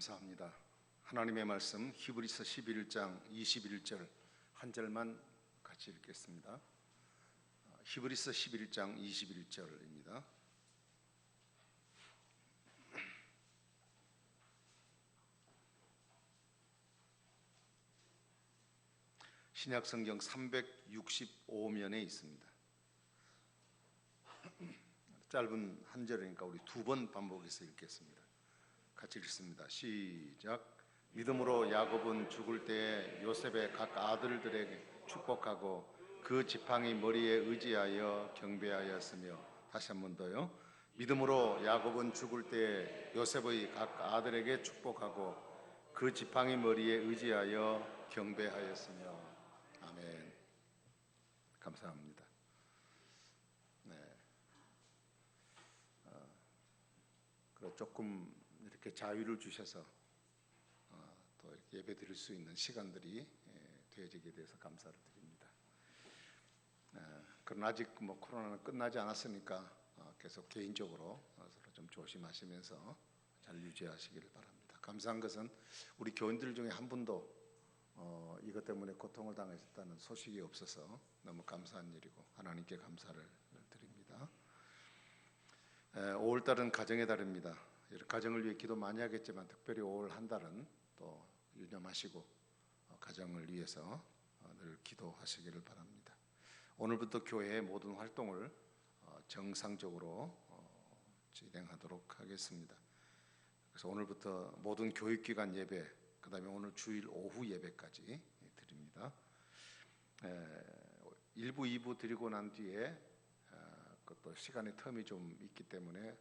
감사합니다. 하나님의 말씀 히브리서 11장 21절 한 절만 같이 읽겠습니다. 히브리서 11장 21절입니다. 신약성경 365면에 있습니다. 짧은 한 절이니까 우리 두 번 반복해서 읽겠습니다. 같이 읽습니다. 시작. 믿음으로 야곱은 죽을 때에 요셉의 각 아들들에게 축복하고 그 지팡이 머리에 의지하여 경배하였으며, 다시 한 번 더요. 믿음으로 야곱은 죽을 때에 요셉의 각 아들에게 축복하고 그 지팡이 머리에 의지하여 경배하였으며. 아멘. 감사합니다. 네. 조금 이렇게 자유를 주셔서 또 이렇게 예배 드릴 수 있는 시간들이 되어지게 돼서 감사를 드립니다. 그러나 아직 코로나는 끝나지 않았으니까 계속 개인적으로 서로 좀 조심하시면서 잘 유지하시기를 바랍니다. 감사한 것은 우리 교인들 중에 한 분도 이것 때문에 고통을 당하셨다는 소식이 없어서 너무 감사한 일이고 하나님께 감사를 드립니다. 5월달은 가정의 달입니다. 가정을 위해 기도 많이 하겠지만 특별히 5월 한 달은 또 유념하시고 가정을 위해서 늘 기도하시기를 바랍니다. 오늘부터 교회의 모든 활동을 정상적으로 진행하도록 하겠습니다. 그래서 오늘부터 모든 교육기관 예배, 그 다음에 오늘 주일 오후 예배까지 드립니다. 1부, 2부 드리고 난 뒤에 또 시간의 텀이 좀 있기 때문에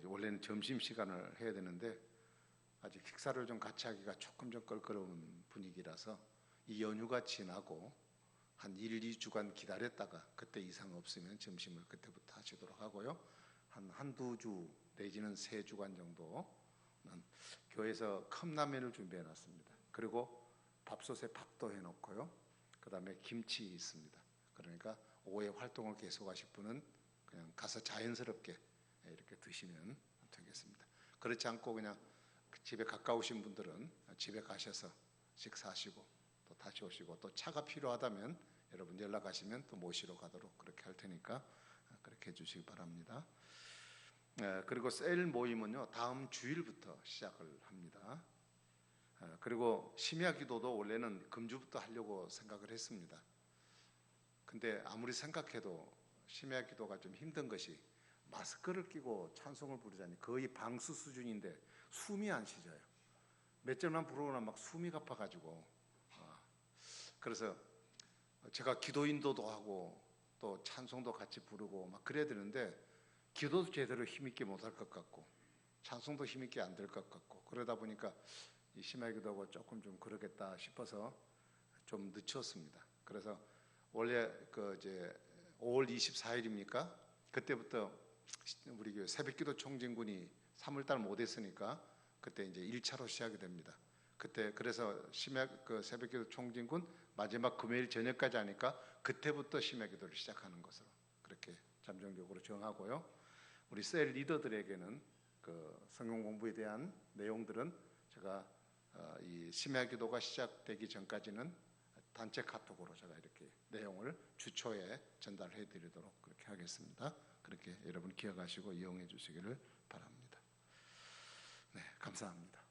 원래는 점심시간을 해야 되는데 아직 식사를 좀 같이 하기가 조금 좀 껄끄러운 분위기라서 이 연휴가 지나고 한 1, 2주간 기다렸다가 그때 이상 없으면 점심을 그때부터 하시도록 하고요. 한두 주 내지는 3주간 정도는 교회에서 컵라면을 준비해 놨습니다. 그리고 밥솥에 밥도 해놓고요. 그 다음에 김치 있습니다. 그러니까 오후에 활동을 계속하실 분은 그냥 가서 자연스럽게 이렇게 드시면 되겠습니다. 그렇지 않고 그냥 집에 가까우신 분들은 집에 가셔서 식사하시고 또 다시 오시고, 또 차가 필요하다면 여러분 연락하시면 또 모시러 가도록 그렇게 할 테니까 그렇게 해주시기 바랍니다. 그리고 셀 모임은요 다음 주일부터 시작을 합니다. 그리고 심야 기도도 원래는 금주부터 하려고 생각을 했습니다. 근데 아무리 생각해도 심야 기도가 좀 힘든 것이 마스크를 끼고 찬송을 부르자니 거의 방수 수준인데 숨이 안 쉬져요. 몇 절만 부르거나 막 숨이 가빠가지고 그래서 제가 기도 인도도 하고 또 찬송도 같이 부르고 막 그래야 되는데 기도도 제대로 힘있게 못할 것 같고 찬송도 힘있게 안 될 것 같고, 그러다 보니까 이 심야 기도가 조금 좀 그러겠다 싶어서 좀 늦췄습니다. 그래서 원래 이제 5월 24일입니까? 그때부터 우리 교회 새벽기도 총진군이 3월달 못했으니까 그때 이제 1차로 시작이 됩니다. 그때 그래서 새벽기도 총진군 마지막 금요일 저녁까지 하니까 그때부터 심야기도를 시작하는 것으로 그렇게 잠정적으로 정하고요. 우리 셀 리더들에게는 그 성경 공부에 대한 내용들은 제가 이 심야기도가 시작되기 전까지는 단체 카톡으로 제가 이렇게 내용을 주초에 전달해 드리도록 그렇게 하겠습니다. 그렇게 여러분 기억하시고 이용해 주시기를 바랍니다. 네, 감사합니다.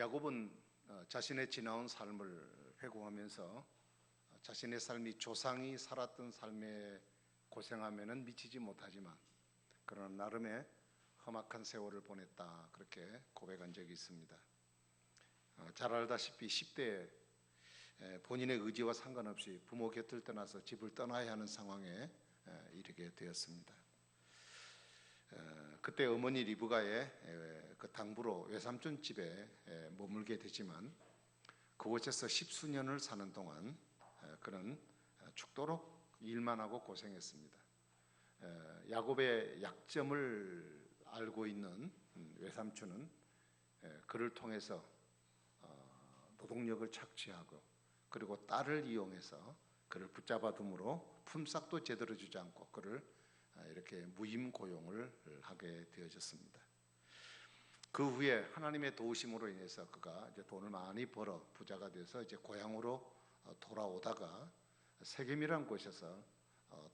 야곱은 자신의 지나온 삶을 회고하면서 자신의 삶이 조상이 살았던 삶에 고생하면은 미치지 못하지만 그러나 나름의 험악한 세월을 보냈다, 그렇게 고백한 적이 있습니다. 잘 알다시피 10대에 본인의 의지와 상관없이 부모 곁을 떠나서 집을 떠나야 하는 상황에 이르게 되었습니다. 그때 어머니 리브가의 그 당부로 외삼촌 집에 머물게 되지만 그곳에서 십수년을 사는 동안 그는 죽도록 일만 하고 고생했습니다. 야곱의 약점을 알고 있는 외삼촌은 그를 통해서 노동력을 착취하고 그리고 딸을 이용해서 그를 붙잡아둠으로 품삯도 제대로 주지 않고 그를 이렇게 무임 고용을 하게 되어졌습니다. 그 후에 하나님의 도우심으로 인해서 그가 이제 돈을 많이 벌어 부자가 돼서 이제 고향으로 돌아오다가 세겜이라는 곳에서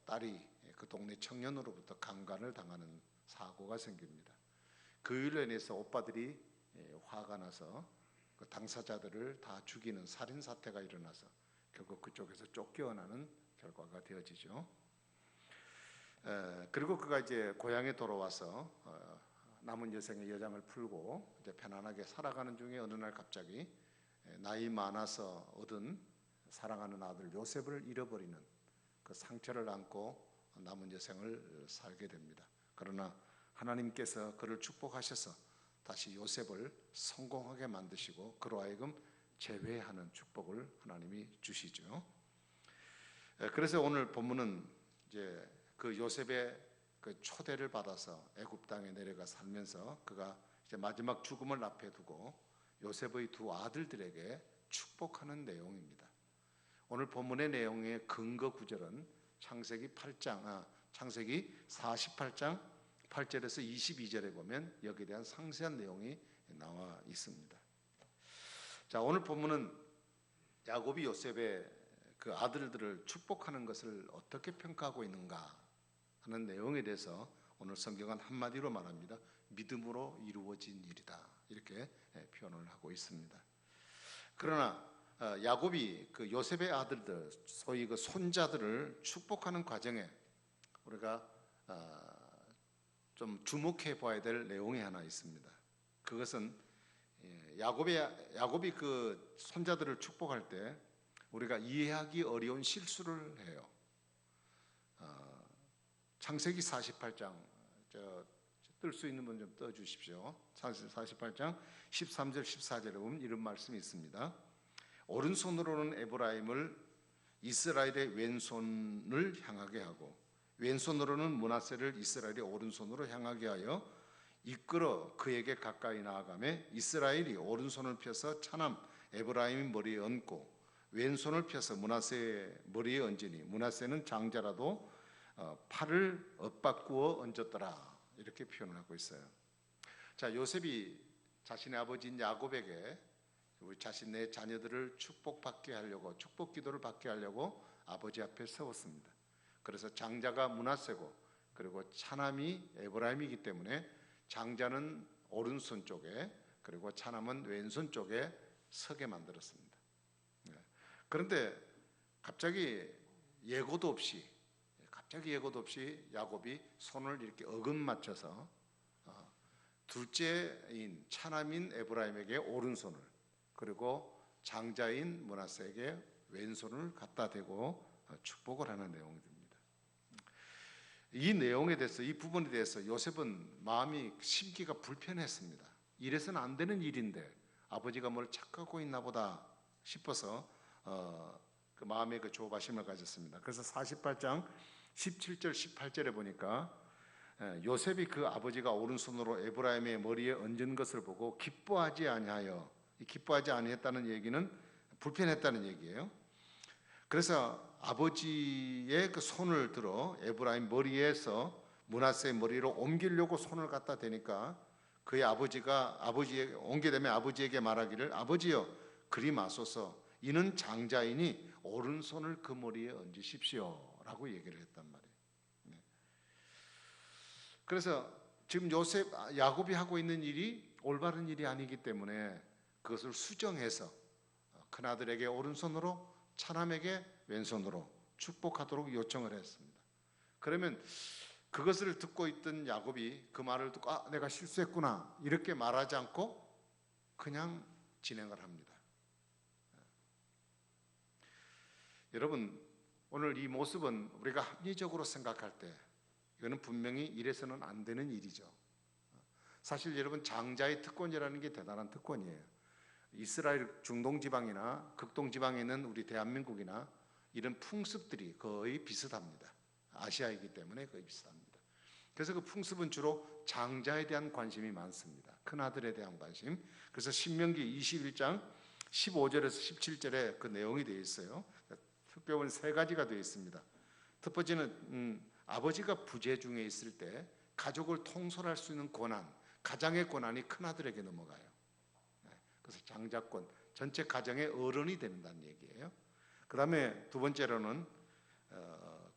딸이 그 동네 청년으로부터 강간을 당하는 사고가 생깁니다. 그 일로 인해서 오빠들이 화가 나서 그 당사자들을 다 죽이는 살인 사태가 일어나서 결국 그쪽에서 쫓겨나는 결과가 되어지죠. 그리고 그가 이제 고향에 돌아와서 남은 여생의 여장을 풀고 이제 편안하게 살아가는 중에 어느 날 갑자기 나이 많아서 얻은 사랑하는 아들 요셉을 잃어버리는 그 상처를 안고 남은 여생을 살게 됩니다. 그러나 하나님께서 그를 축복하셔서 다시 요셉을 성공하게 만드시고 그로 하여금 재회하는 축복을 하나님이 주시죠. 그래서 오늘 본문은 이제 그 요셉의 그 초대를 받아서 애굽 땅에 내려가 살면서 그가 이제 마지막 죽음을 앞에 두고 요셉의 두 아들들에게 축복하는 내용입니다. 오늘 본문의 내용의 근거 구절은 창세기 48장 8절에서 22절에 보면 여기에 대한 상세한 내용이 나와 있습니다. 자, 오늘 본문은 야곱이 요셉의 그 아들들을 축복하는 것을 어떻게 평가하고 있는가 하는 내용에 대해서 오늘 성경은 한마디로 말합니다. 믿음으로 이루어진 일이다, 이렇게 표현을 하고 있습니다. 그러나 야곱이 그 요셉의 아들들, 소위 그 손자들을 축복하는 과정에 우리가 좀 주목해 봐야 될 내용이 하나 있습니다. 그것은 야곱이 그 손자들을 축복할 때 우리가 이해하기 어려운 실수를 해요. 창세기 48장 뜰 수 있는 분 좀 떠주십시오. 창세기 48장 13절 14절에 보면 이런 말씀이 있습니다. 오른손으로는 에브라임을 이스라엘의 왼손을 향하게 하고 왼손으로는 므낫세를 이스라엘의 오른손으로 향하게 하여 이끌어 그에게 가까이 나아가매 이스라엘이 오른손을 펴서 차남 에브라임의 머리에 얹고 왼손을 펴서 므낫세의 머리에 얹으니 므낫세는 장자라도 팔을 엇바꾸어 얹었더라, 이렇게 표현을 하고 있어요. 자, 요셉이 자신의 아버지인 야곱에게 우리 자신의 자녀들을 축복받게 하려고, 축복 기도를 받게 하려고 아버지 앞에 세웠습니다. 그래서 장자가 므낫세고 그리고 차남이 에브라임이기 때문에 장자는 오른손 쪽에 그리고 차남은 왼손 쪽에 서게 만들었습니다. 그런데 갑자기 예고도 없이 야곱이 손을 이렇게 어긋맞춰서 둘째인 차남인 에브라임에게 오른손을 그리고 장자인 므낫세에게 왼손을 갖다 대고 축복을 하는 내용입니다. 이 내용에 대해서, 이 부분에 대해서 요셉은 마음이 심기가 불편했습니다. 이래서는 안 되는 일인데 아버지가 뭘 착각하고 있나 보다 싶어서 그 마음에 그 조바심을 가졌습니다. 그래서 48장 17절 18절에 보니까 요셉이 그 아버지가 오른손으로 에브라임의 머리에 얹은 것을 보고 기뻐하지 아니하여, 기뻐하지 아니했다는 얘기는 불편했다는 얘기예요. 그래서 아버지의 그 손을 들어 에브라임 머리에서 므낫세의 머리로 옮기려고 손을 갖다 대니까 그의 아버지에게 옮겨대면 아버지에게 말하기를 아버지여 그리 마소서 이는 장자이니 오른손을 그 머리에 얹으십시오 라고 얘기를 했단 말이에요. 그래서 지금 야곱이 하고 있는 일이 올바른 일이 아니기 때문에 그것을 수정해서 큰아들에게 오른손으로 차남에게 왼손으로 축복하도록 요청을 했습니다. 그러면 그것을 듣고 있던 야곱이 그 말을 듣고 내가 실수했구나 이렇게 말하지 않고 그냥 진행을 합니다. 여러분, 오늘 이 모습은 우리가 합리적으로 생각할 때 이거는 분명히 이래서는 안 되는 일이죠. 사실 여러분, 장자의 특권이라는 게 대단한 특권이에요. 이스라엘 중동지방이나 극동지방에 있는 우리 대한민국이나 이런 풍습들이 거의 비슷합니다. 아시아이기 때문에 거의 비슷합니다. 그래서 그 풍습은 주로 장자에 대한 관심이 많습니다. 큰아들에 대한 관심. 그래서 신명기 21장 15절에서 17절에 그 내용이 되어 있어요. 특별히 세 가지가 되어 있습니다. 첫 번째는 아버지가 부재 중에 있을 때 가족을 통솔할 수 있는 권한, 가장의 권한이 큰아들에게 넘어가요. 그래서 장자권, 전체 가정의 어른이 된다는 얘기예요. 그 다음에 두 번째로는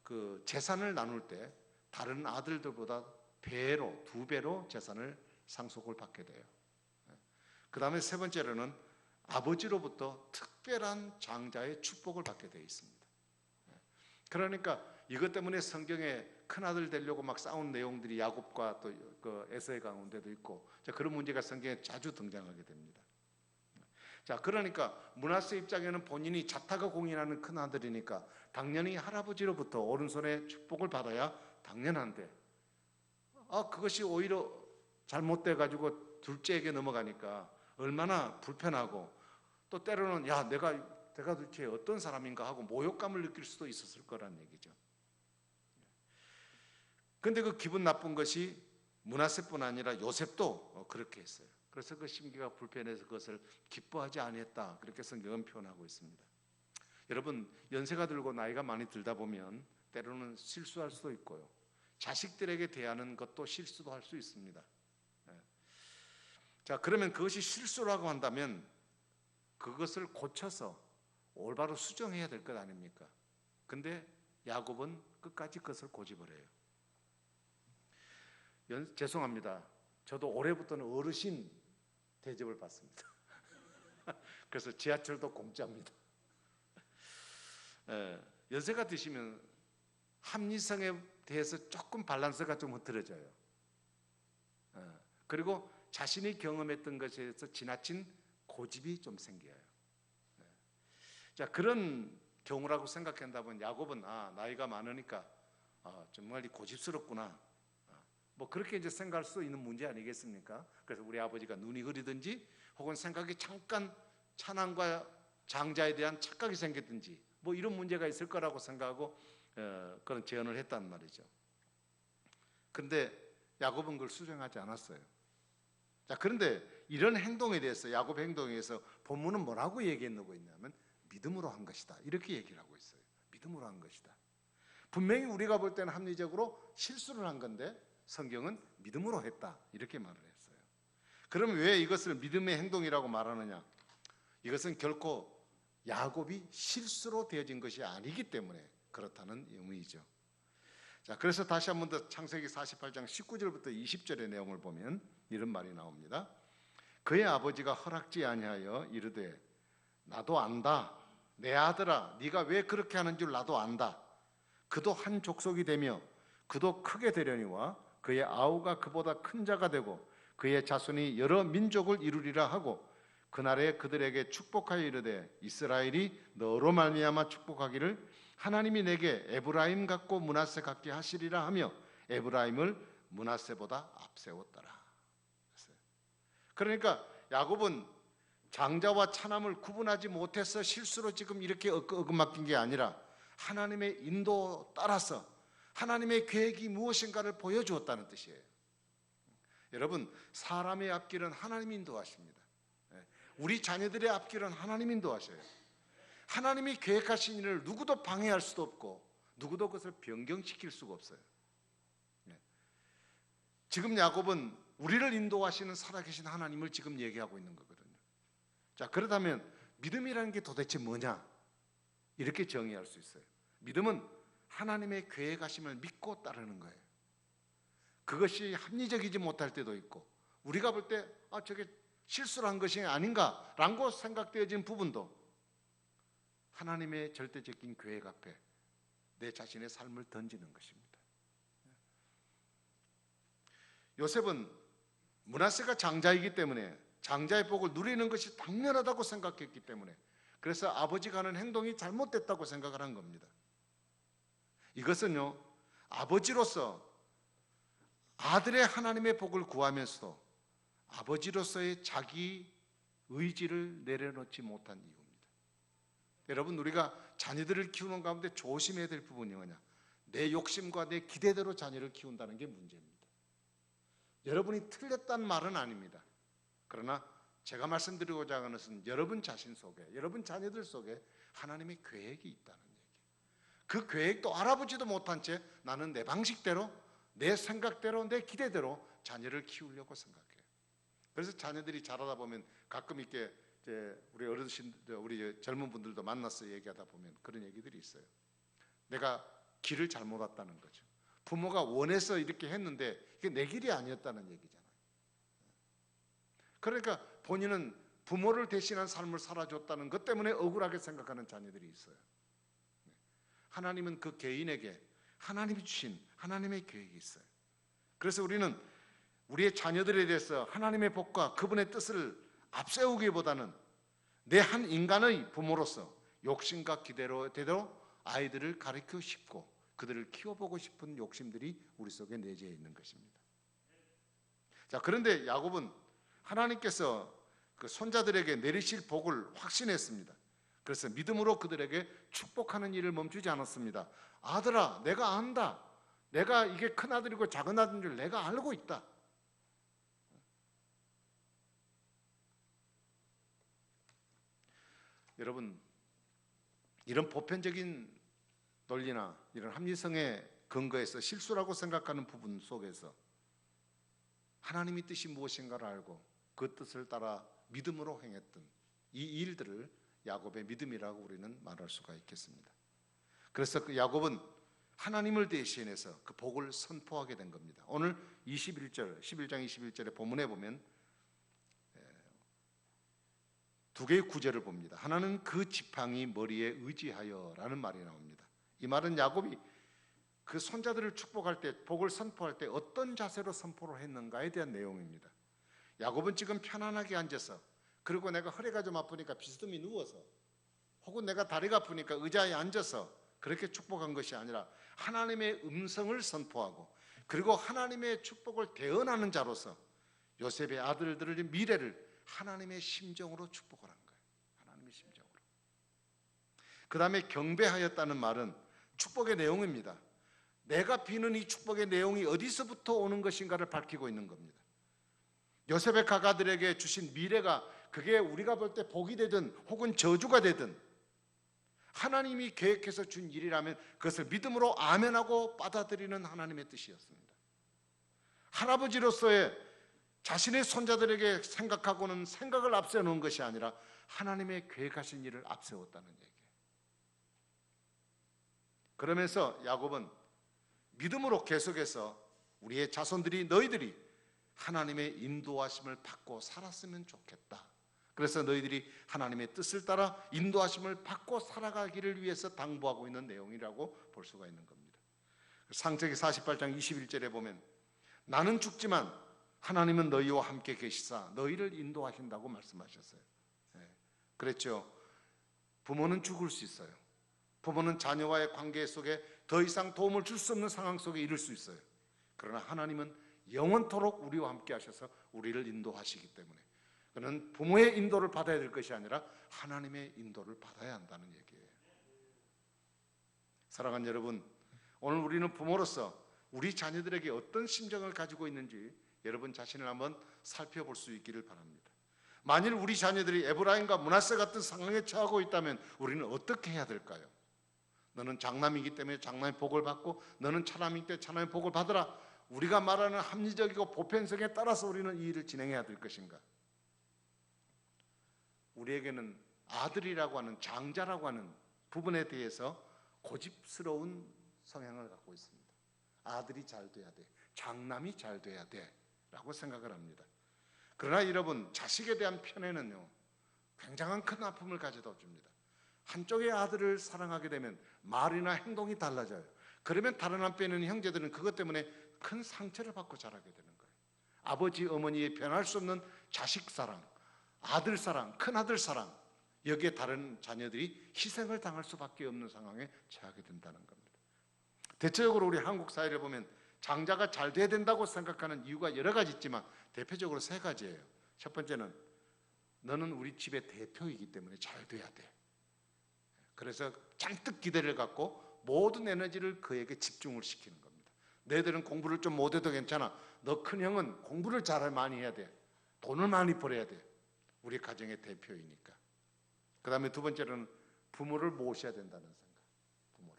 그 재산을 나눌 때 다른 아들들보다 배로, 2배로 재산을 상속을 받게 돼요. 그 다음에 세 번째로는 아버지로부터 특별한 장자의 축복을 받게 되어 있습니다. 그러니까 이것 때문에 성경에 큰아들 되려고 막 싸운 내용들이 야곱과 또 그 에서의 가운데도 있고, 그런 문제가 성경에 자주 등장하게 됩니다. 자, 그러니까 므낫세 입장에는 본인이 자타가 공인하는 큰아들이니까 당연히 할아버지로부터 오른손에 축복을 받아야 당연한데, 그것이 오히려 잘못돼 가지고 둘째에게 넘어가니까 얼마나 불편하고, 또 때로는 내가 도대체 어떤 사람인가 하고 모욕감을 느낄 수도 있었을 거란 얘기죠. 근데 그 기분 나쁜 것이 므낫세뿐 아니라 요셉도 그렇게 했어요. 그래서 그 심기가 불편해서 그것을 기뻐하지 아니했다, 그렇게 성경은 표현하고 있습니다. 여러분, 연세가 들고 나이가 많이 들다 보면 때로는 실수할 수도 있고요, 자식들에게 대하는 것도 실수도 할 수 있습니다. 자, 그러면 그것이 실수라고 한다면 그것을 고쳐서 올바로 수정해야 될 것 아닙니까? 근데 야곱은 끝까지 그것을 고집을 해요. 죄송합니다. 저도 올해부터는 어르신 대접을 받습니다. 그래서 지하철도 공짜입니다. 연세가 드시면 합리성에 대해서 조금 밸런스가 좀 흐트러져요. 그리고 자신이 경험했던 것에 대해서 지나친 고집이 좀 생겨요. 자, 그런 경우라고 생각한다면 야곱은 나이가 많으니까 정말 고집스럽구나, 뭐 그렇게 이제 생각할 수 있는 문제 아니겠습니까? 그래서 우리 아버지가 눈이 흐리든지 혹은 생각이 잠깐 찬양과 장자에 대한 착각이 생겼든지 뭐 이런 문제가 있을 거라고 생각하고 그런 제언을 했단 말이죠. 근데 야곱은 그걸 수정하지 않았어요. 자, 그런데 이런 행동에 대해서, 야곱 행동에 대해서 본문은 뭐라고 얘기하고 있냐면 믿음으로 한 것이다, 이렇게 얘기를 하고 있어요. 믿음으로 한 것이다. 분명히 우리가 볼 때는 합리적으로 실수를 한 건데 성경은 믿음으로 했다, 이렇게 말을 했어요. 그럼 왜 이것을 믿음의 행동이라고 말하느냐? 이것은 결코 야곱이 실수로 되어진 것이 아니기 때문에 그렇다는 의미죠. 자, 그래서 다시 한 번 더 창세기 48장 19절부터 20절의 내용을 보면 이런 말이 나옵니다. 그의 아버지가 허락지 아니하여 이르되 나도 안다, 내 아들아, 네가 왜 그렇게 하는 줄 나도 안다. 그도 한 족속이 되며 그도 크게 되려니와 그의 아우가 그보다 큰 자가 되고 그의 자손이 여러 민족을 이루리라 하고 그날에 그들에게 축복하여 이르되 이스라엘이 너로 말미암아 축복하기를 하나님이 내게 에브라임 같고 므낫세 같게 하시리라 하며 에브라임을 므낫세보다 앞세웠더라. 그러니까 야곱은 장자와 차남을 구분하지 못해서 실수로 지금 이렇게 엇박힌 게 아니라 하나님의 인도 따라서 하나님의 계획이 무엇인가를 보여주었다는 뜻이에요. 여러분, 사람의 앞길은 하나님이 인도하십니다. 우리 자녀들의 앞길은 하나님이 인도하셔요. 하나님이 계획하신 일을 누구도 방해할 수도 없고 누구도 그것을 변경시킬 수가 없어요. 지금 야곱은 우리를 인도하시는 살아계신 하나님을 지금 얘기하고 있는 거거든요. 자, 그렇다면 믿음이라는 게 도대체 뭐냐? 이렇게 정의할 수 있어요. 믿음은 하나님의 계획하심을 믿고 따르는 거예요. 그것이 합리적이지 못할 때도 있고 우리가 볼 때 저게 실수를 한 것이 아닌가라고 생각되어진 부분도 하나님의 절대적인 계획 앞에 내 자신의 삶을 던지는 것입니다. 요셉은 므낫세가 장자이기 때문에 장자의 복을 누리는 것이 당연하다고 생각했기 때문에 그래서 아버지가 하는 행동이 잘못됐다고 생각을 한 겁니다. 이것은요, 아버지로서 아들의 하나님의 복을 구하면서도 아버지로서의 자기 의지를 내려놓지 못한 이유입니다. 여러분, 우리가 자녀들을 키우는 가운데 조심해야 될 부분이 뭐냐? 내 욕심과 내 기대대로 자녀를 키운다는 게 문제입니다. 여러분이 틀렸다는 말은 아닙니다. 그러나 제가 말씀드리고자 하는 것은 여러분 자신 속에, 여러분 자녀들 속에 하나님의 계획이 있다는 얘기. 그 계획도 알아보지도 못한 채 나는 내 방식대로, 내 생각대로, 내 기대대로 자녀를 키우려고 생각해요. 그래서 자녀들이 자라다 보면 가끔 이렇게 우리 어르신들, 우리 젊은 분들도 만나서 얘기하다 보면 그런 얘기들이 있어요. 내가 길을 잘못 왔다는 거죠. 부모가 원해서 이렇게 했는데 이게 내 길이 아니었다는 얘기잖아요. 그러니까 본인은 부모를 대신한 삶을 살아줬다는 것 때문에 억울하게 생각하는 자녀들이 있어요. 하나님은 그 개인에게 하나님이 주신 하나님의 계획이 있어요. 그래서 우리는 우리의 자녀들에 대해서 하나님의 복과 그분의 뜻을 앞세우기보다는 내 한 인간의 부모로서 욕심과 기대로 아이들을 가르치고 싶고 그들을 키워보고 싶은 욕심들이 우리 속에 내재해 있는 것입니다. 자, 그런데 야곱은 하나님께서 그 손자들에게 내리실 복을 확신했습니다. 그래서 믿음으로 그들에게 축복하는 일을 멈추지 않았습니다. 아들아, 내가 안다. 내가 이게 큰 아들이고 작은 아들인 줄 내가 알고 있다. 여러분, 이런 보편적인 논리나 이런 합리성의 근거에서 실수라고 생각하는 부분 속에서 하나님의 뜻이 무엇인가를 알고 그 뜻을 따라 믿음으로 행했던 이 일들을 야곱의 믿음이라고 우리는 말할 수가 있겠습니다. 그래서 그 야곱은 하나님을 대신해서 그 복을 선포하게 된 겁니다. 오늘 11장 21절의 본문에 보면 두 개의 구절을 봅니다. 하나는 그 지팡이 머리에 의지하여 라는 말이 나옵니다. 이 말은 야곱이 그 손자들을 축복할 때, 복을 선포할 때 어떤 자세로 선포를 했는가에 대한 내용입니다. 야곱은 지금 편안하게 앉아서, 그리고 내가 허리가 좀 아프니까 비스듬히 누워서, 혹은 내가 다리가 아프니까 의자에 앉아서 그렇게 축복한 것이 아니라 하나님의 음성을 선포하고 그리고 하나님의 축복을 대언하는 자로서 요셉의 아들들의 미래를 하나님의 심정으로 축복을 한 거예요. 하나님의 심정으로. 그 다음에 경배하였다는 말은 축복의 내용입니다. 내가 비는 이 축복의 내용이 어디서부터 오는 것인가를 밝히고 있는 겁니다. 요셉의 가가들에게 주신 미래가 그게 우리가 볼 때 복이 되든 혹은 저주가 되든 하나님이 계획해서 준 일이라면 그것을 믿음으로 아멘하고 받아들이는 하나님의 뜻이었습니다. 할아버지로서의 자신의 손자들에게 생각하고는 생각을 앞세우는 것이 아니라 하나님의 계획하신 일을 앞세웠다는 얘기예요. 그러면서 야곱은 믿음으로 계속해서 우리의 자손들이 너희들이 하나님의 인도하심을 받고 살았으면 좋겠다. 그래서 너희들이 하나님의 뜻을 따라 인도하심을 받고 살아가기를 위해서 당부하고 있는 내용이라고 볼 수가 있는 겁니다. 창세기 48장 21절에 보면 나는 죽지만 하나님은 너희와 함께 계시사 너희를 인도하신다고 말씀하셨어요. 그랬죠. 부모는 죽을 수 있어요. 부모는 자녀와의 관계 속에 더 이상 도움을 줄 수 없는 상황 속에 이를 수 있어요. 그러나 하나님은 영원토록 우리와 함께 하셔서 우리를 인도하시기 때문에 그는 부모의 인도를 받아야 될 것이 아니라 하나님의 인도를 받아야 한다는 얘기예요. 사랑하는 여러분, 오늘 우리는 부모로서 우리 자녀들에게 어떤 심정을 가지고 있는지 여러분 자신을 한번 살펴볼 수 있기를 바랍니다. 만일 우리 자녀들이 에브라임과 므낫세 같은 상황에 처하고 있다면 우리는 어떻게 해야 될까요? 너는 장남이기 때문에 장남의 복을 받고 너는 차남이기 때문에 차남의 복을 받으라. 우리가 말하는 합리적이고 보편성에 따라서 우리는 이 일을 진행해야 될 것인가? 우리에게는 아들이라고 하는 장자라고 하는 부분에 대해서 고집스러운 성향을 갖고 있습니다. 아들이 잘 돼야 돼, 장남이 잘 돼야 돼 라고 생각을 합니다. 그러나 여러분, 자식에 대한 편애는요, 굉장한 큰 아픔을 가져다 줍니다. 한쪽의 아들을 사랑하게 되면 말이나 행동이 달라져요. 그러면 다른 한편에 있는 형제들은 그것 때문에 큰 상처를 받고 자라게 되는 거예요. 아버지, 어머니의 변할 수 없는 자식 사랑, 아들 사랑, 큰아들 사랑, 여기에 다른 자녀들이 희생을 당할 수밖에 없는 상황에 처하게 된다는 겁니다. 대체적으로 우리 한국 사회를 보면 장자가 잘 돼야 된다고 생각하는 이유가 여러 가지 있지만 대표적으로 세 가지예요. 첫 번째는 너는 우리 집의 대표이기 때문에 잘 돼야 돼. 그래서 잔뜩 기대를 갖고 모든 에너지를 그에게 집중을 시키는 겁니다. 너희들은 공부를 좀 못해도 괜찮아. 너 큰형은 공부를 잘 많이 해야 돼. 돈을 많이 벌어야 돼. 우리 가정의 대표이니까. 그 다음에 두 번째로는 부모를 모셔야 된다는 생각. 부모를.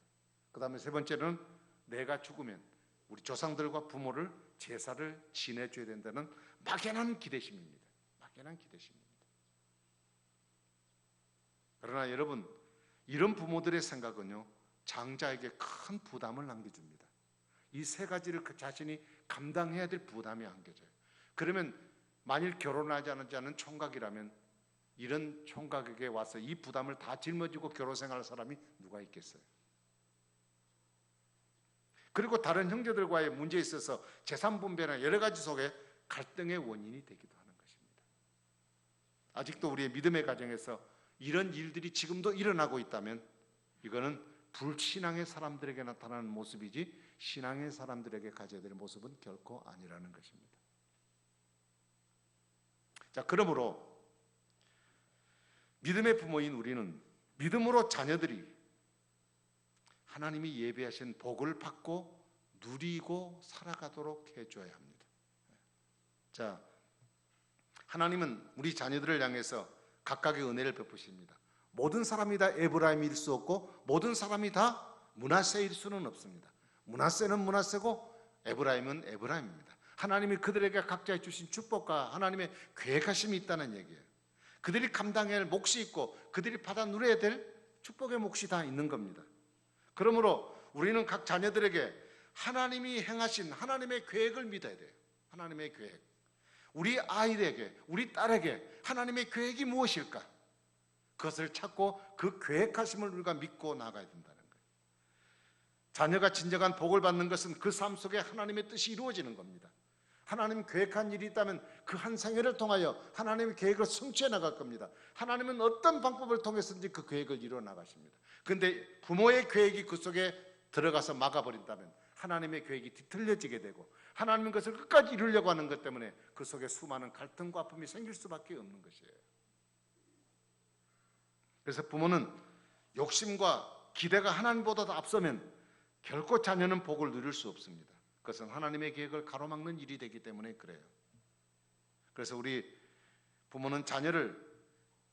그 다음에 세 번째는 내가 죽으면 우리 조상들과 부모를 제사를 지내줘야 된다는 막연한 기대심입니다. 막연한 기대심입니다. 그러나 여러분, 이런 부모들의 생각은요, 장자에게 큰 부담을 남겨줍니다. 이 세 가지를 그 자신이 감당해야 될 부담이 안겨져요. 그러면 만일 결혼하지 않은 총각이라면 이런 총각에게 와서 이 부담을 다 짊어지고 결혼생활할 사람이 누가 있겠어요? 그리고 다른 형제들과의 문제에 있어서 재산 분배나 여러 가지 속에 갈등의 원인이 되기도 하는 것입니다. 아직도 우리의 믿음의 가정에서 이런 일들이 지금도 일어나고 있다면 이거는 불신앙의 사람들에게 나타나는 모습이지 신앙의 사람들에게 가져야 될 모습은 결코 아니라는 것입니다. 자, 그러므로 믿음의 부모인 우리는 믿음으로 자녀들이 하나님이 예비하신 복을 받고 누리고 살아가도록 해줘야 합니다. 자, 하나님은 우리 자녀들을 향해서 각각의 은혜를 베푸십니다. 모든 사람이 다 에브라임일 수 없고 모든 사람이 다 므낫세일 수는 없습니다. 므낫세는 므낫세고 에브라임은 에브라임입니다. 하나님이 그들에게 각자 주신 축복과 하나님의 계획하심이 있다는 얘기예요. 그들이 감당해야 할 몫이 있고 그들이 받아 누려야 될 축복의 몫이 다 있는 겁니다. 그러므로 우리는 각 자녀들에게 하나님이 행하신 하나님의 계획을 믿어야 돼요. 하나님의 계획. 우리 아이에게, 우리 딸에게 하나님의 계획이 무엇일까? 그것을 찾고 그 계획하심을 우리가 믿고 나가야 된다는 거예요. 자녀가 진정한 복을 받는 것은 그 삶 속에 하나님의 뜻이 이루어지는 겁니다. 하나님 계획한 일이 있다면 그 한 생애를 통하여 하나님의 계획을 성취해 나갈 겁니다. 하나님은 어떤 방법을 통해서든지 그 계획을 이루어 나가십니다. 그런데 부모의 계획이 그 속에 들어가서 막아버린다면 하나님의 계획이 뒤틀려지게 되고 하나님은 그것을 끝까지 이루려고 하는 것 때문에 그 속에 수많은 갈등과 아픔이 생길 수밖에 없는 것이에요. 그래서 부모는 욕심과 기대가 하나님보다 더 앞서면 결코 자녀는 복을 누릴 수 없습니다. 그것은 하나님의 계획을 가로막는 일이 되기 때문에 그래요. 그래서 우리 부모는 자녀를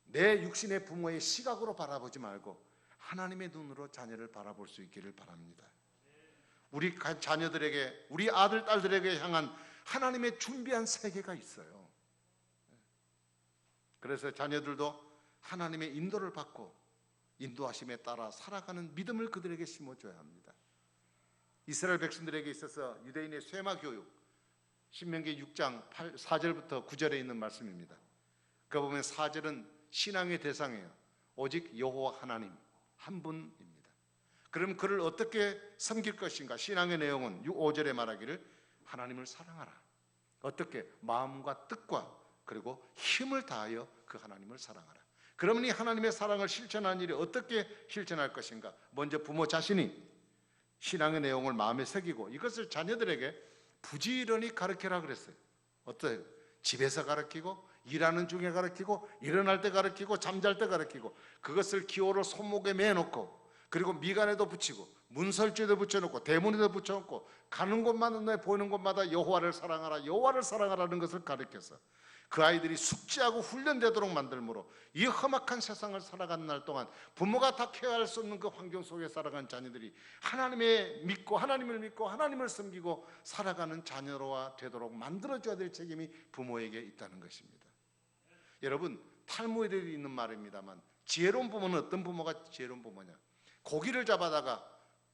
내 육신의 부모의 시각으로 바라보지 말고 하나님의 눈으로 자녀를 바라볼 수 있기를 바랍니다. 우리 자녀들에게, 우리 아들, 딸들에게 향한 하나님의 준비한 세계가 있어요. 그래서 자녀들도 하나님의 인도를 받고 인도하심에 따라 살아가는 믿음을 그들에게 심어줘야 합니다. 이스라엘 백성들에게 있어서 유대인의 쇠마 교육, 신명기 6장 4절부터 9절에 있는 말씀입니다. 그 보면 4절은 신앙의 대상이에요. 오직 여호와 하나님 한 분입니다. 그럼 그를 어떻게 섬길 것인가? 신앙의 내용은 5절에 말하기를 하나님을 사랑하라. 어떻게? 마음과 뜻과 그리고 힘을 다하여 그 하나님을 사랑하라. 그러면 이 하나님의 사랑을 실천하는 일이 어떻게 실천할 것인가? 먼저 부모 자신이 신앙의 내용을 마음에 새기고 이것을 자녀들에게 부지런히 가르치라 그랬어요. 어때요? 집에서 가르치고 일하는 중에 가르치고 일어날 때 가르치고 잠잘 때 가르치고 그것을 기호로 손목에 매놓고 그리고 미간에도 붙이고 문설주에도 붙여놓고 대문에도 붙여놓고 가는 곳마다 눈에 보이는 곳마다 여호와를 사랑하라, 여호와를 사랑하라는 것을 가르쳐서 그 아이들이 숙지하고 훈련되도록 만들므로 이 험악한 세상을 살아가는 날 동안 부모가 다 케어할 수 없는 그 환경 속에 살아간 자녀들이 하나님을 믿고 하나님을 섬기고 살아가는 자녀로와 되도록 만들어줘야 될 책임이 부모에게 있다는 것입니다. 여러분, 탈무드에 있는 말입니다만 지혜로운 부모는 어떤 부모가 지혜로운 부모냐? 고기를 잡아다가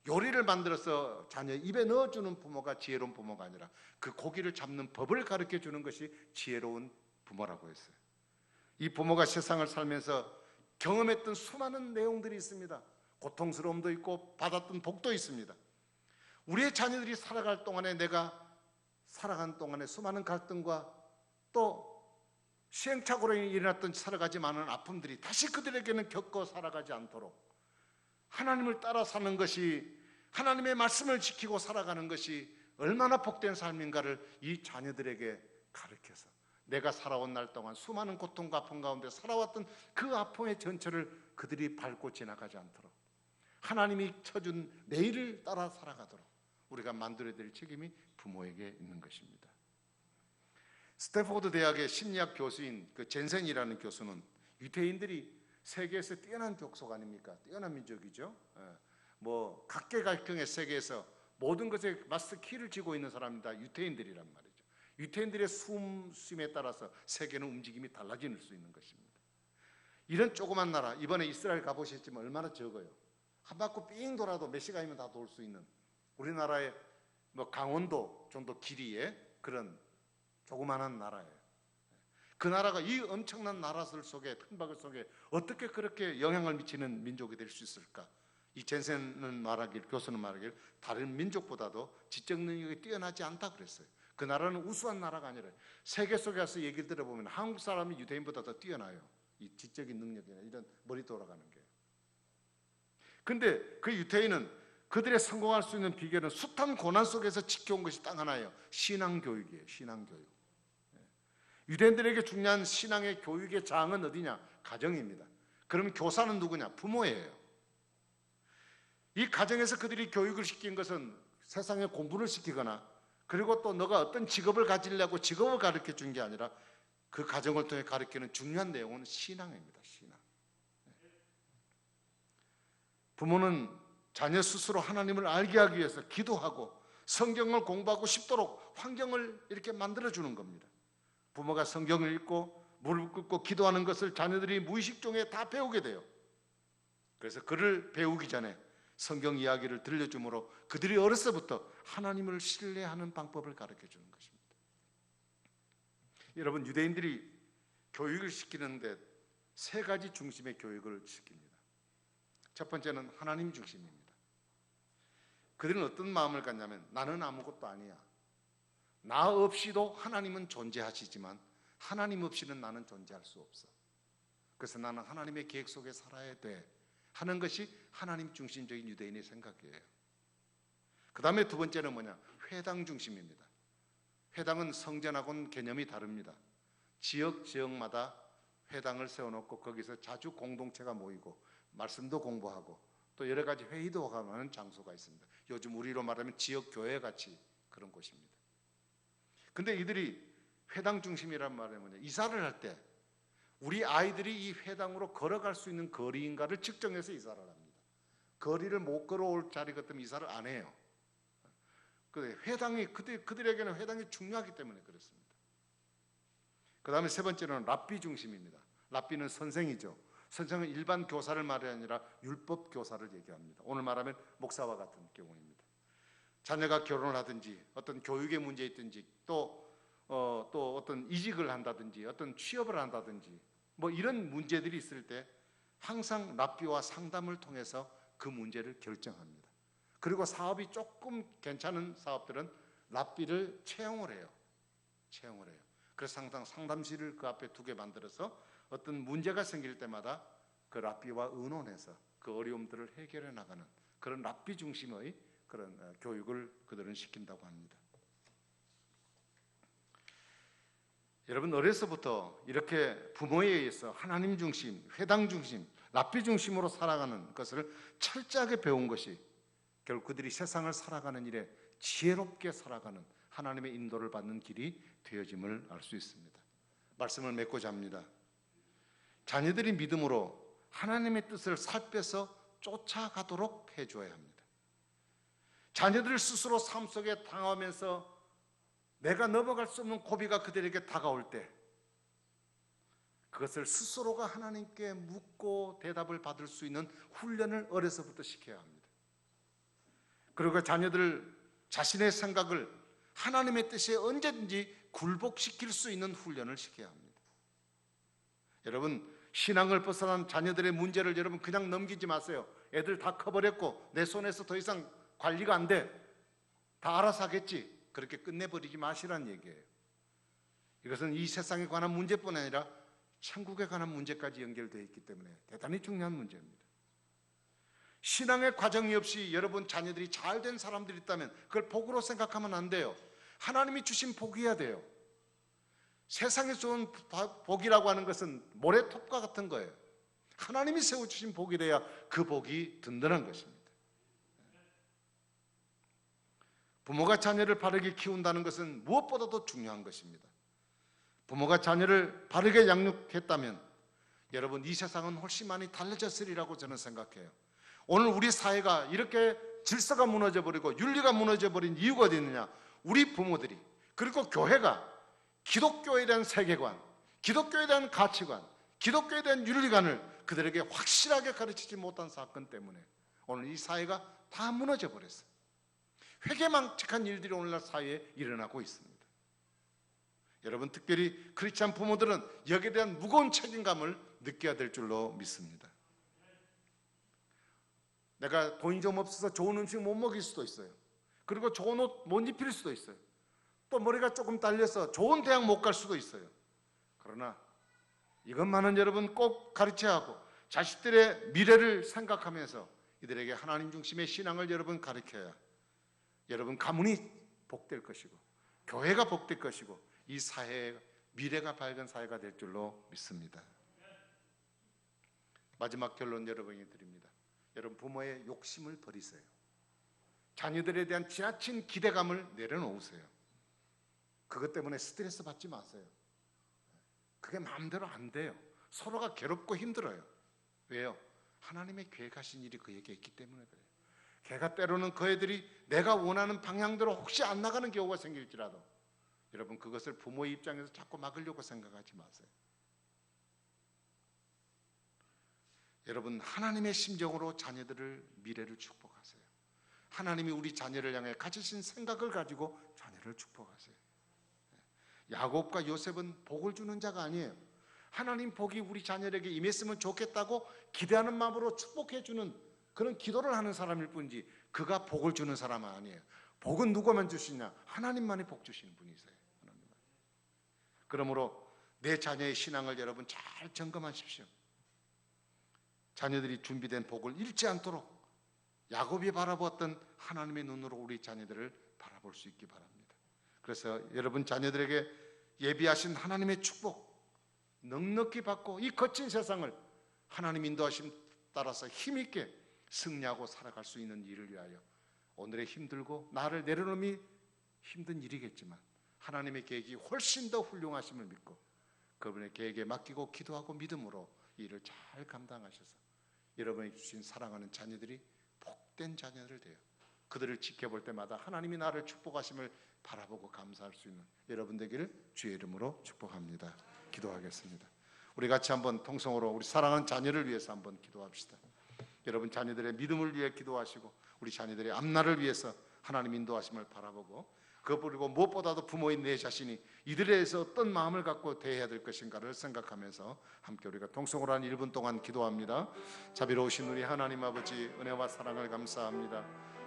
요리를 만들어서 자녀 입에 넣어주는 부모가 지혜로운 부모가 아니라 그 고기를 잡는 법을 가르쳐주는 것이 지혜로운 부모라고 했어요. 이 부모가 세상을 살면서 경험했던 수많은 내용들이 있습니다. 고통스러움도 있고 받았던 복도 있습니다. 우리의 자녀들이 살아갈 동안에 내가 살아간 동안에 수많은 갈등과 또 시행착오로 일어났던 살아가지 않은 아픔들이 다시 그들에게는 겪어 살아가지 않도록 하나님을 따라 사는 것이, 하나님의 말씀을 지키고 살아가는 것이 얼마나 복된 삶인가를 이 자녀들에게 가르쳐서 내가 살아온 날 동안 수많은 고통과 아픔 가운데 살아왔던 그 아픔의 전철을 그들이 밟고 지나가지 않도록 하나님이 쳐준 내일을 따라 살아가도록 우리가 만들어야 될 책임이 부모에게 있는 것입니다. 스탠포드 대학의 심리학 교수인 그 젠센이라는 교수는 유대인들이 세계에서 뛰어난 족속 아닙니까? 뛰어난 민족이죠. 뭐 각계각층의 세계에서 모든 것에 마스터 키를 쥐고 있는 사람이 다 유대인들이란 말이죠. 유대인들의 숨심에 따라서 세계는 움직임이 달라질 수 있는 것입니다. 이런 조그만 나라, 이번에 이스라엘 가보셨지만 얼마나 적어요. 한 바퀴 삥 돌아도 몇 시간이면 다 돌 수 있는 우리나라의 뭐 강원도 정도 길이의 그런 조그만한 나라예요. 그 나라가 이 엄청난 나라들 속에, 큰 바글 속에 어떻게 그렇게 영향을 미치는 민족이 될 수 있을까? 이 젠센은 말하길, 교수는 말하길 다른 민족보다도 지적 능력이 뛰어나지 않다 그랬어요. 그 나라는 우수한 나라가 아니라 세계 속에 가서 얘기를 들어보면 한국 사람이 유대인보다 더 뛰어나요. 이 지적인 능력이나 이런 머리 돌아가는 게. 근데 그 유대인은 그들의 성공할 수 있는 비결은 숱한 고난 속에서 지켜온 것이 딱 하나예요. 신앙교육이에요. 신앙교육. 유대인들에게 중요한 신앙의 교육의 장은 어디냐? 가정입니다. 그러면 교사는 누구냐? 부모예요. 이 가정에서 그들이 교육을 시킨 것은 세상에 공부를 시키거나 그리고 또 너가 어떤 직업을 가지려고 직업을 가르쳐 준 게 아니라 그 가정을 통해 가르치는 중요한 내용은 신앙입니다. 신앙. 부모는 자녀 스스로 하나님을 알게 하기 위해서 기도하고 성경을 공부하고 싶도록 환경을 이렇게 만들어주는 겁니다. 부모가 성경을 읽고 무릎 꿇고 기도하는 것을 자녀들이 무의식 중에 다 배우게 돼요. 그래서 그를 배우기 전에 성경 이야기를 들려주므로 그들이 어려서부터 하나님을 신뢰하는 방법을 가르쳐주는 것입니다. 여러분, 유대인들이 교육을 시키는데 세 가지 중심의 교육을 시킵니다. 첫 번째는 하나님 중심입니다. 그들은 어떤 마음을 갖냐면 나는 아무것도 아니야. 나 없이도 하나님은 존재하시지만 하나님 없이는 나는 존재할 수 없어. 그래서 나는 하나님의 계획 속에 살아야 돼 하는 것이 하나님 중심적인 유대인의 생각이에요. 그 다음에 두 번째는 뭐냐? 회당 중심입니다. 회당은 성전하고는 개념이 다릅니다. 지역마다 회당을 세워놓고 거기서 자주 공동체가 모이고 말씀도 공부하고 또 여러 가지 회의도 하는 장소가 있습니다. 요즘 우리로 말하면 지역교회 같이 그런 곳입니다. 근데 이들이 회당 중심이란 말은 뭐냐? 이사를 할 때 우리 아이들이 이 회당으로 걸어갈 수 있는 거리인가를 측정해서 이사를 합니다. 거리를 못 걸어올 자리 같으면 이사를 안 해요. 회당이 그들에게는 회당이 중요하기 때문에 그렇습니다. 그 다음에 세 번째는 랍비 중심입니다. 랍비는 선생이죠. 선생은 일반 교사를 말이 아니라 율법 교사를 얘기합니다. 오늘 말하면 목사와 같은 경우입니다. 자녀가 결혼을 하든지 어떤 교육의 문제 있든지 또 어떤 이직을 한다든지 어떤 취업을 한다든지 뭐 이런 문제들이 있을 때 항상 랍비와 상담을 통해서 그 문제를 결정합니다. 그리고 사업이 조금 괜찮은 사업들은 랍비를 채용을 해요. 그래서 항상 상담실을 그 앞에 두게 만들어서 어떤 문제가 생길 때마다 그 랍비와 의논해서 그 어려움들을 해결해 나가는 그런 랍비 중심의 그런 교육을 그들은 시킨다고 합니다. 여러분, 어려서부터 이렇게 부모에 의해서 하나님 중심, 회당 중심, 랍비 중심으로 살아가는 것을 철저하게 배운 것이 결국 그들이 세상을 살아가는 일에 지혜롭게 살아가는 하나님의 인도를 받는 길이 되어짐을 알 수 있습니다. 말씀을 맺고자 합니다. 자녀들이 믿음으로 하나님의 뜻을 살펴서 쫓아가도록 해줘야 합니다. 자녀들 스스로 삶 속에 당하면서 내가 넘어갈 수 없는 고비가 그들에게 다가올 때 그것을 스스로가 하나님께 묻고 대답을 받을 수 있는 훈련을 어려서부터 시켜야 합니다. 그리고 자녀들 자신의 생각을 하나님의 뜻에 언제든지 굴복시킬 수 있는 훈련을 시켜야 합니다. 여러분, 신앙을 벗어난 자녀들의 문제를 여러분 그냥 넘기지 마세요. 애들 다 커버렸고 내 손에서 더 이상 관리가 안 돼, 다 알아서 하겠지, 그렇게 끝내버리지 마시라는 얘기예요. 이것은 이 세상에 관한 문제뿐 아니라 천국에 관한 문제까지 연결되어 있기 때문에 대단히 중요한 문제입니다. 신앙의 과정이 없이 여러분 자녀들이 잘된 사람들이 있다면 그걸 복으로 생각하면 안 돼요. 하나님이 주신 복이어야 돼요. 세상에서 준 복이라고 하는 것은 모래톱과 같은 거예요. 하나님이 세워주신 복이래야 그 복이 든든한 것입니다. 부모가 자녀를 바르게 키운다는 것은 무엇보다도 중요한 것입니다. 부모가 자녀를 바르게 양육했다면 여러분 이 세상은 훨씬 많이 달라졌으리라고 저는 생각해요. 오늘 우리 사회가 이렇게 질서가 무너져버리고 윤리가 무너져버린 이유가 어디 있느냐? 우리 부모들이, 그리고 교회가 기독교에 대한 세계관, 기독교에 대한 가치관, 기독교에 대한 윤리관을 그들에게 확실하게 가르치지 못한 사건 때문에 오늘 이 사회가 다 무너져 버렸어요. 회개망측한 일들이 오늘날 사회에 일어나고 있습니다. 여러분, 특별히 크리스찬 부모들은 여기에 대한 무거운 책임감을 느껴야 될 줄로 믿습니다. 내가 돈이 좀 없어서 좋은 음식 못 먹일 수도 있어요. 그리고 좋은 옷 못 입힐 수도 있어요. 또 머리가 조금 딸려서 좋은 대학 못 갈 수도 있어요. 그러나 이것만은 여러분 꼭 가르쳐야 하고, 자식들의 미래를 생각하면서 이들에게 하나님 중심의 신앙을 여러분 가르쳐야 여러분 가문이 복될 것이고 교회가 복될 것이고 이 사회의 미래가 밝은 사회가 될 줄로 믿습니다. 마지막 결론 여러분이 드립니다. 여러분, 부모의 욕심을 버리세요. 자녀들에 대한 지나친 기대감을 내려놓으세요. 그것 때문에 스트레스 받지 마세요. 그게 마음대로 안 돼요. 서로가 괴롭고 힘들어요. 왜요? 하나님의 계획하신 일이 그에게 있기 때문에 그래요. 걔가 때로는 그 애들이 내가 원하는 방향대로 혹시 안 나가는 경우가 생길지라도 여러분 그것을 부모의 입장에서 자꾸 막으려고 생각하지 마세요. 여러분, 하나님의 심정으로 자녀들을 미래를 축복하세요. 하나님이 우리 자녀를 향해 가지신 생각을 가지고 자녀를 축복하세요. 야곱과 요셉은 복을 주는 자가 아니에요. 하나님 복이 우리 자녀에게 임했으면 좋겠다고 기대하는 마음으로 축복해 주는 그런 기도를 하는 사람일 뿐이지 그가 복을 주는 사람은 아니에요. 복은 누구만 주시냐? 하나님만이 복 주시는 분이세요. 하나님만. 그러므로 내 자녀의 신앙을 여러분 잘 점검하십시오. 자녀들이 준비된 복을 잃지 않도록 야곱이 바라보았던 하나님의 눈으로 우리 자녀들을 바라볼 수 있기 바랍니다. 그래서 여러분 자녀들에게 예비하신 하나님의 축복 넉넉히 받고 이 거친 세상을 하나님 인도하심 따라서 힘있게 승리하고 살아갈 수 있는 일을 위하여 오늘의 힘들고 나를 내려놓음이 힘든 일이겠지만 하나님의 계획이 훨씬 더 훌륭하심을 믿고 그분의 계획에 맡기고 기도하고 믿음으로 이 일을 잘 감당하셔서 여러분이 주신 사랑하는 자녀들이 복된 자녀들 되어 그들을 지켜볼 때마다 하나님이 나를 축복하심을 바라보고 감사할 수 있는 여러분 되기를 주의 이름으로 축복합니다. 기도하겠습니다. 우리 같이 한번 통성으로 우리 사랑하는 자녀를 위해서 한번 기도합시다. 여러분 자녀들의 믿음을 위해 기도하시고 우리 자녀들의 앞날을 위해서 하나님 인도하심을 바라보고 그리고 무엇보다도 부모인 내 자신이 이들에 대해서 어떤 마음을 갖고 대해야 될 것인가를 생각하면서 함께 우리가 통성으로 한 1분 동안 기도합니다. 자비로우신 우리 하나님 아버지, 은혜와 사랑을 감사합니다.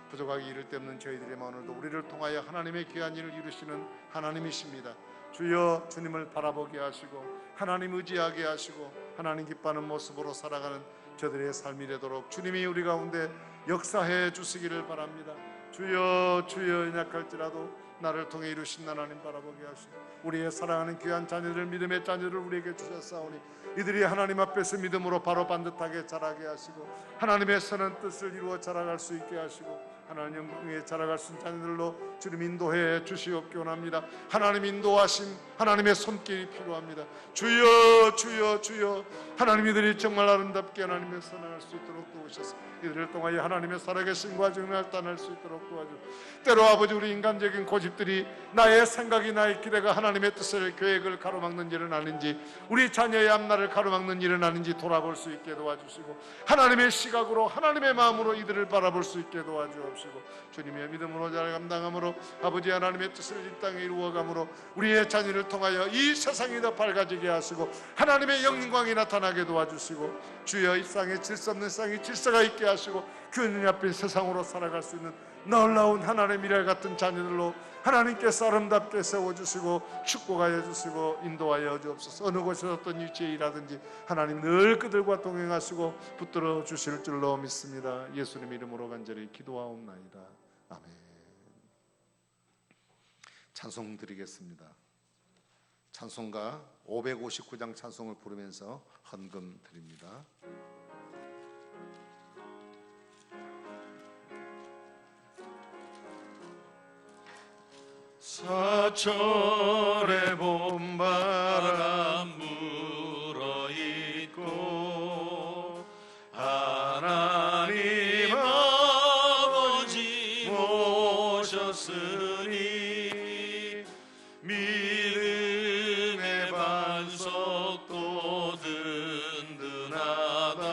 부족하기 이를 데 없는 저희들의 오늘도 우리를 통하여 하나님의 귀한 일을 이루시는 하나님이십니다. 주여, 주님을 바라보게 하시고 하나님 의지하게 하시고 하나님 기뻐하는 모습으로 살아가는 저들의 삶이 되도록 주님이 우리 가운데 역사해 주시기를 바랍니다. 주여, 주여, 연약할지라도 나를 통해 이루신 하나님 바라보게 하시고 우리의 사랑하는 귀한 자녀들, 믿음의 자녀를 우리에게 주셨사오니 이들이 하나님 앞에서 믿음으로 바로 반듯하게 자라게 하시고 하나님의 선한 뜻을 이루어 자라갈 수 있게 하시고 하나님 영광에 자라갈 수 있는 자녀들로 주님 인도해 주시옵기 원합니다. 하나님 인도하심, 하나님의 손길이 필요합니다. 주여, 주여, 주여, 하나님 이들이 정말 아름답게 하나님의 선행할 수 있도록 도우셔서 이들을 통하여 하나님의 살아계신 과정을 나타낼 수 있도록 도와주옵소서. 때로 아버지 우리 인간적인 고집들이 나의 생각이 나의 기대가 하나님의 뜻을 계획을 가로막는 일은 아닌지, 우리 자녀의 앞날을 가로막는 일은 아닌지 돌아볼 수 있게 도와주시고, 하나님의 시각으로 하나님의 마음으로 이들을 바라볼 수 있게 도와주옵시고, 주님의 믿음으로 잘 감당함으로 아버지 하나님의 뜻을 이 땅에 이루어감으로 우리의 자녀를 통하여 이 세상이 더 밝아지게 하시고 하나님의 영광이 나타나게 도와주시고, 주여 이 땅에 질서 없는 세상에 질서가 있게 하시고 그 눈앞에 세상으로 살아갈 수 있는 놀라운 하나님의 미래 같은 자녀들로 하나님께서 아름답게 세워주시고 축복하여 주시고 인도하여 주옵소서. 어느 곳에서 어떤 위치에 일하든지 하나님 늘 그들과 동행하시고 붙들어 주실 줄로 믿습니다. 예수님 이름으로 간절히 기도하옵나이다. 아멘. 찬송 드리겠습니다. 찬송가 559장 찬송을 부르면서 헌금 드립니다. 사철의 봄바람 불어있고 하나님 아버지 모셨으니 믿음의 반석도 든든하다.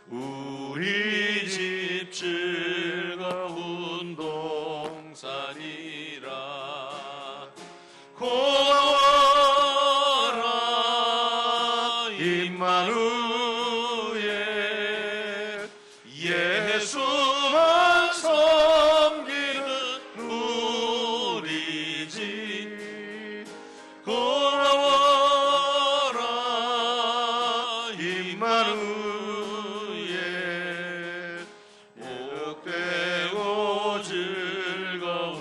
우리 집 즐거운 동산이라. 고마워라 임마누엘, 예수만 섬기는 우리 집. 고마워라 임마누엘, 복되고 즐거운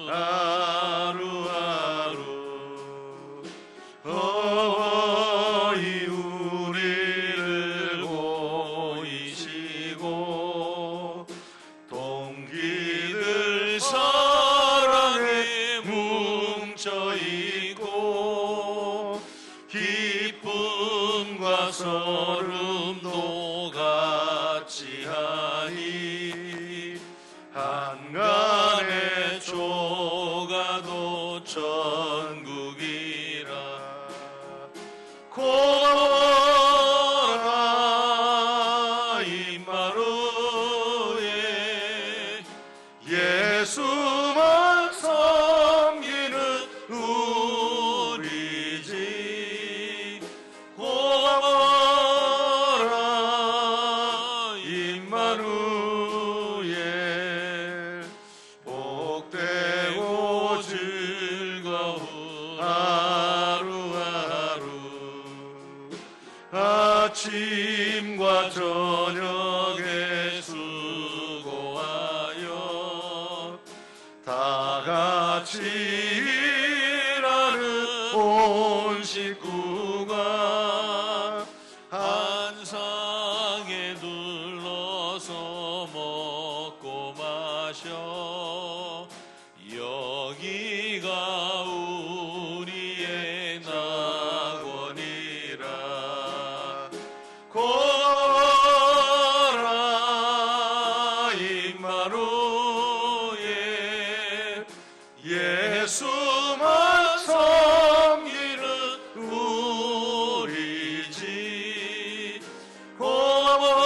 하루하루. 어머니 우리를 보이시고 동기들 사랑에 뭉쳐있고 기쁨과 서름도 같이 하니 한간의 조가도 천국이라. 고마워라 임마누엘, 예수만 섬기는 우리 집. 고마워라 임마누엘, 복되고 즐거운 하루하루. 아침과 저녁에 수고하여 다 같이 일하는 온 식구가 한 상에 둘러서 먹고 마셔. 여기가 우리의 낙원이라. 고마워라 임마누엘, 예수만 섬기는 우리 집. 고마워라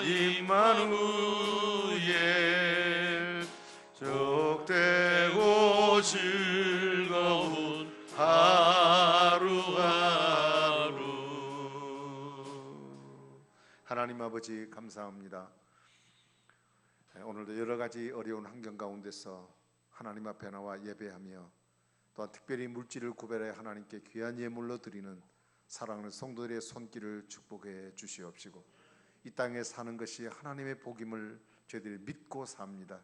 임마누엘, 족되고 즐거운 하루하루. 하나님 아버지 감사합니다. 오늘도 여러 가지 어려운 환경 가운데서 하나님 앞에 나와 예배하며 또한 특별히 물질을 구별해 하나님께 귀한 예물로 드리는 사랑하는 성도들의 손길을 축복해 주시옵시고, 이 땅에 사는 것이 하나님의 복임을 저희들이 믿고 삽니다.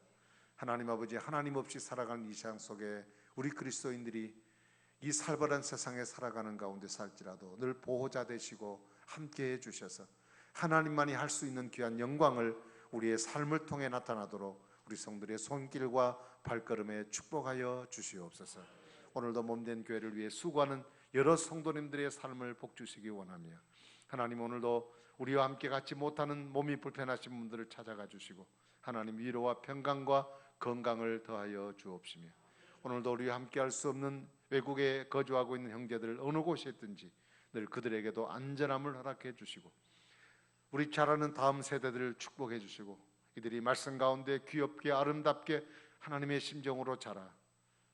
하나님 아버지, 하나님 없이 살아가는 이 세상 속에 우리 그리스도인들이 이 살벌한 세상에 살아가는 가운데 살지라도 늘 보호자 되시고 함께해 주셔서 하나님만이 할 수 있는 귀한 영광을 우리의 삶을 통해 나타나도록 우리 성들의 손길과 발걸음에 축복하여 주시옵소서. 오늘도 몸된 교회를 위해 수고하는 여러 성도님들의 삶을 복주시기 원하며 하나님, 오늘도 우리와 함께 같이 못하는 몸이 불편하신 분들을 찾아가 주시고 하나님, 위로와 평강과 건강을 더하여 주옵시며, 오늘도 우리와 함께 할 수 없는 외국에 거주하고 있는 형제들 어느 곳에 있든지 늘 그들에게도 안전함을 허락해 주시고, 우리 자라는 다음 세대들을 축복해 주시고, 이들이 말씀 가운데 귀엽게 아름답게 하나님의 심정으로 자라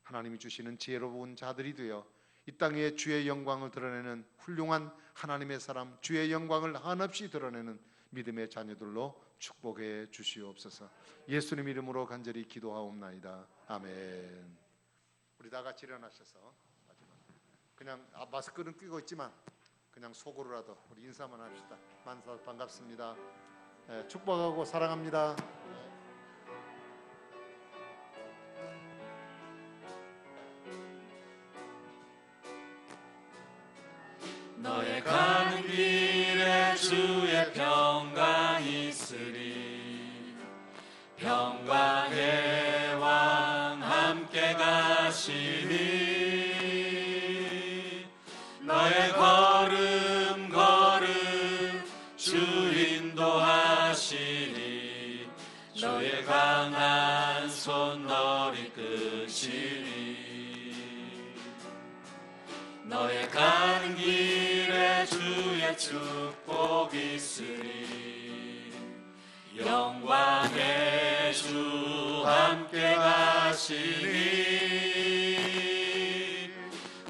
하나님이 주시는 지혜로운 자들이 되어 이 땅에 주의 영광을 드러내는 훌륭한 하나님의 사람, 주의 영광을 한없이 드러내는 믿음의 자녀들로 축복해 주시옵소서. 예수님 이름으로 간절히 기도하옵나이다. 아멘. 우리 다 같이 일어나셔서 그냥 마스크는 끼고 있지만 그냥 속으로라도 우리 인사만 합시다. 만사 반갑습니다. 축복하고 사랑합니다. 너의 가는 길에 주의 평강 있으리. 평강의 왕 함께 가시니. 너의 걸음 주 인도하시니. 주의 강한 손 너를 이끄시니. 너의 가는 길에 주의 축복 있으리. 영광의 주 함께 가시니.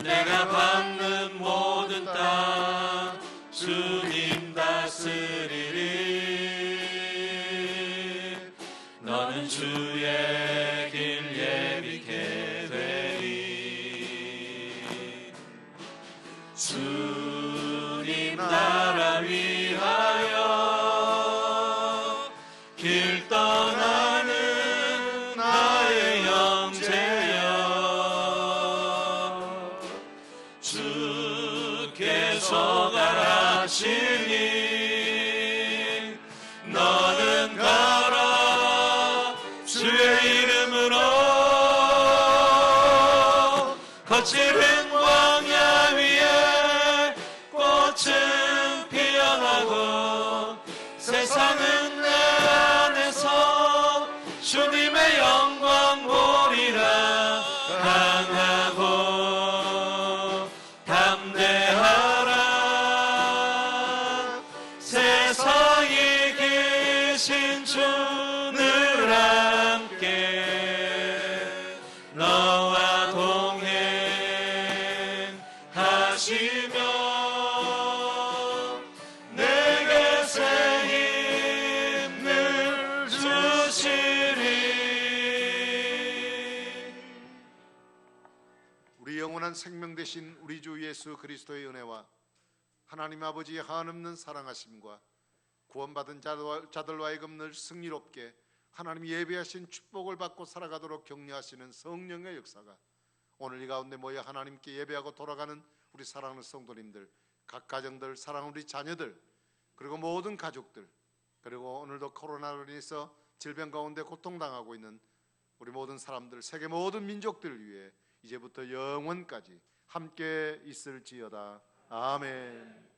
내가 밟는 모든 땅 주님 다스리리. 너는 주의 길 예비케 되리. 주님 나라 위하여 길 떠나는 나의 형제여. 주께서 가라시니 너는 가라. 주의 이름으로 거칠은 광야 위에 꽃은 피어나고 세상은 내 안에서 주님의 영광 보리라. 강하고 담대하라. 세상에 계신 주를 함께 너와 동행하시며 내게 새 힘을 주시리. 우리 영원한 생명 되신 우리 주 예수 그리스도의 은혜와 하나님 아버지의 한없는 사랑하심과 구원받은 자들로 하여금 늘 승리롭게 하나님이 예배하신 축복을 받고 살아가도록 격려하시는 성령의 역사가 오늘 이 가운데 모여 하나님께 예배하고 돌아가는 우리 사랑하는 성도님들, 각 가정들, 사랑하는 우리 자녀들, 그리고 모든 가족들, 그리고 오늘도 코로나로 인해서 질병 가운데 고통당하고 있는 우리 모든 사람들, 세계 모든 민족들을 위해 이제부터 영원까지 함께 있을지어다. 아멘.